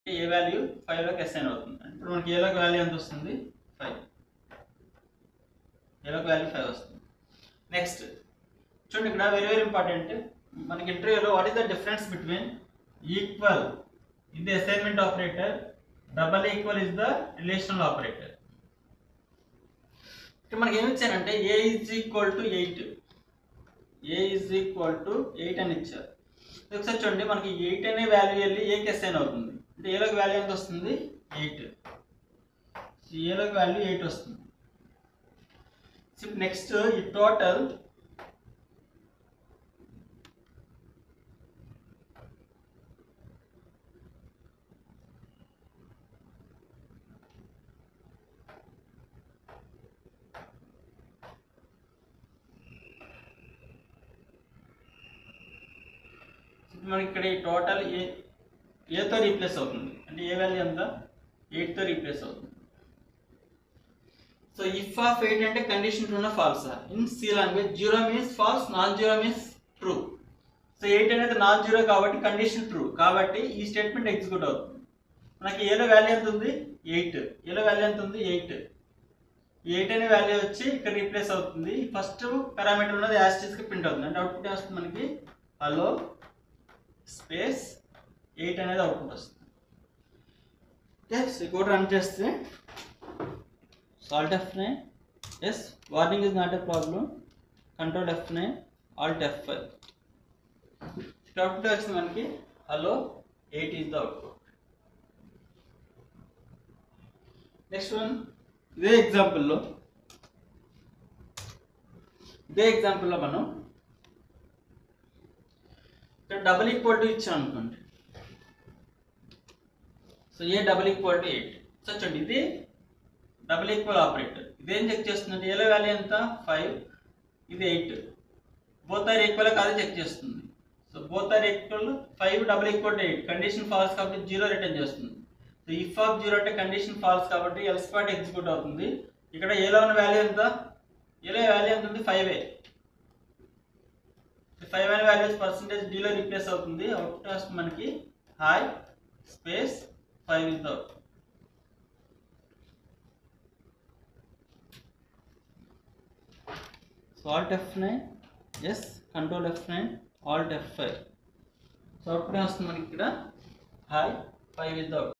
ఏ value 5 లోకి assign అవుతుంది. ఇప్పుడు మనకి ఏ లోకి వాల్యూ ఎంత వస్తుంది 5, ఏ లోకి వాల్యూ 5 వస్తుంది. నెక్స్ట్ చూడండి, ఇక్కడ వెరీ వెరీ ఇంపార్టెంట్. మనకి ఇంటర్వ్యూలో what is the difference between equal ఇది assignment operator, double equal is the relational operator. ఇక్కడ మనకి ఏమి ఇచ్చారంటే A is equal to 8, A is equal to 8 అని ఇచ్చారు. ఒకసారి చూడండి, మనకి 8 అనే వాల్యూ వెళ్ళి ఏకి అసైన్ అవుతుంది. అంటే ఏలోకి వాల్యూ ఎంత వస్తుంది 8, ఏలోకి వాల్యూ 8 వస్తుంది. నెక్స్ట్ ఈ టోటల్ మనకి ఇక్కడ ఈ టోటల్ ఏతో రీప్లేస్ అవుతుంది. అంటే ఏ వాల్యూ ఎంత 8తో రీప్లేస్ అవుతుంది. సో ఇఫ్ ఆఫ్ 8 అంటే కండిషన్ ట్రూ నా ఫాల్సా? In C language 0 means false, non 0 means true. So 8 అనేది నాన్ 0 కాబట్టి కండిషన్ ట్రూ, కాబట్టి ఈ స్టేట్మెంట్ ఎగ్జిక్యూట్ అవుతుంది. మనకి ఏలో వాల్యూ ఎంత ఉంది 8, ఏలో వాల్యూ ఎంత ఉంది 8. 8 అనే వాల్యూ వచ్చి ఇక్కడ రీప్లేస్ అవుతుంది. ఫస్ట్ పారామీటర్ ఉన్నది యాస్టిస్కి ప్రింట్ అవుతుంది. అంటే అవుట్పుట్ వస్తుంది మనకి హలో స్పేస్ 8 అనేది అవుట్పుట్ వస్తుంది. ఓకే, సో కోడ్ రన్ చేస్తే Alt F9, yes, warning is not a problem, Control F9, Alt F5. output వచ్చింది మనకి hello 8 is the output. Next one, ఇదే ఎగ్జాంపుల్ లో మనం ఇక్కడ డబుల్ ఈక్వల్ టు ఇచ్చాం అనుకోండి. So a double equal to 8. So చూడండి, ఇది డబుల్ ఈక్వల్ ఆపరేటర్. ఇదేం చెక్ చేస్తుందంటే ఏలో వాల్యూ ఎంత 5, ఇది 8, బోత్ ఆర్ ఈక్వల్ కాదు చెక్ చేస్తుంది. So both are equal 5 double equal to 8, condition false కాబట్టి 0 రిటర్న్ చేస్తుంది. సో ఇఫ్ ఆఫ్ 0 అంటే కండిషన్ ఫాల్స్ కాబట్టి ఎల్స్ పార్ట్ ఎగ్జిక్యూట్ అవుతుంది. ఇక్కడ ఏలో ఉన్న వాల్యూ ఎంత, ఏలో వాల్యూ ఎంత ఉంది 5. 5 అనే వాల్యూస్ పర్సెంటేజ్ డీలో రీప్లేస్ అవుతుంది. అవుట్పుట్ వస్తుంది మనకి hi space 5 is the output. So Alt F9, yes, Control F9, Alt F5. So output వస్తుంది మనకి ఇక్కడ హాయ్ 5 is the output.